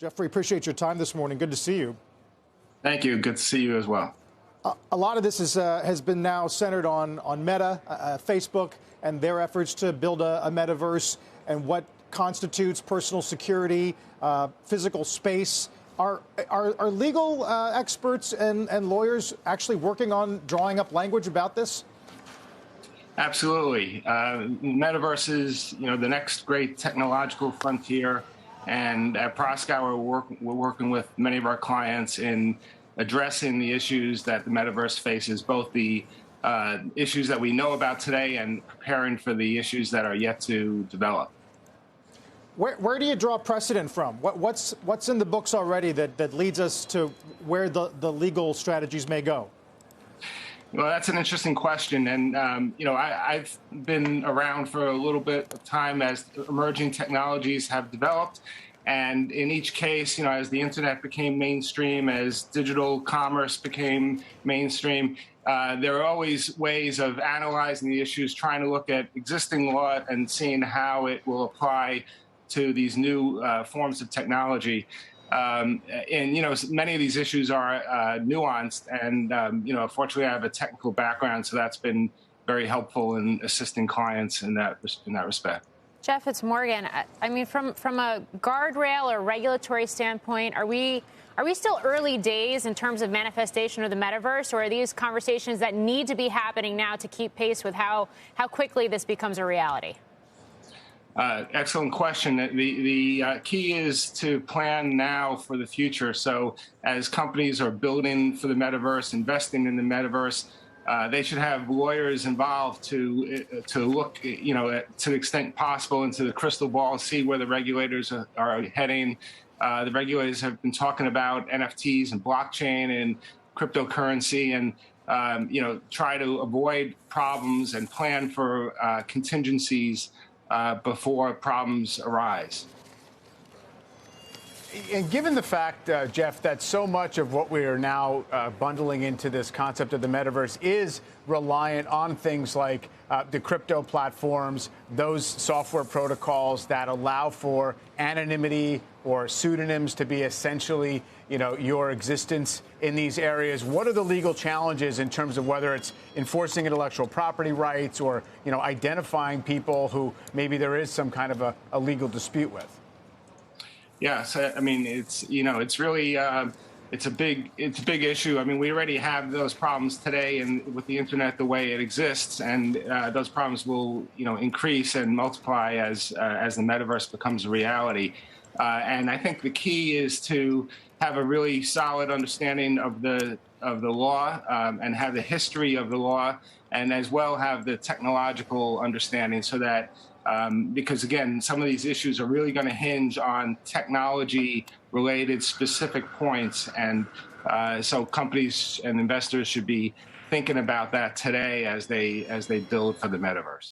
Jeffrey, appreciate your time this morning. Good to see you. Thank you. Good to see you as well. A lot of this has been now centered on Meta, Facebook, and their efforts to build a metaverse and what constitutes personal security, physical space. Are legal experts and lawyers actually working on drawing up language about this? Absolutely. Metaverse is, the next great technological frontier. And at Proskauer, we're working with many of our clients in addressing the issues that the metaverse faces, both the issues that we know about today and preparing for the issues that are yet to develop. Where do you draw precedent from? What's in the books already that leads us to where the legal strategies may go? Well, that's an interesting question. And, I've been around for a little bit of time as emerging technologies have developed. And in each case, as the internet became mainstream, as digital commerce became mainstream, there are always ways of analyzing the issues, trying to look at existing law and seeing how it will apply to these new forms of technology. And, many of these issues are nuanced. And, fortunately, I have a technical background, so that's been very helpful in assisting clients in that respect. Jeff, it's Morgan. I mean, from a guardrail or regulatory standpoint, are we still early days in terms of manifestation of the metaverse, or are these conversations that need to be happening now to keep pace with how quickly this becomes a reality? Excellent question. The key is to plan now for the future. So as companies are building for the metaverse, investing in the metaverse, they should have lawyers involved to look, to the extent possible into the crystal ball, see where the regulators are heading. The regulators have been talking about NFTs and blockchain and cryptocurrency, and try to avoid problems and plan for contingencies before problems arise. And given the fact, Jeff, that so much of what we are now bundling into this concept of the metaverse is reliant on things like the crypto platforms, those software protocols that allow for anonymity or pseudonyms to be essentially, your existence in these areas. What are the legal challenges in terms of whether it's enforcing intellectual property rights or, identifying people who maybe there is some kind of a legal dispute with? Yes, I mean, it's really it's a big issue. I mean, we already have those problems today, and with the internet the way it exists, and those problems will increase and multiply as the metaverse becomes a reality. And I think the key is to have a really solid understanding of the law and have the history of the law, and as well have the technological understanding, so that because, again, some of these issues are really going to hinge on technology-related specific points. And so companies and investors should be thinking about that today as they build for the metaverse.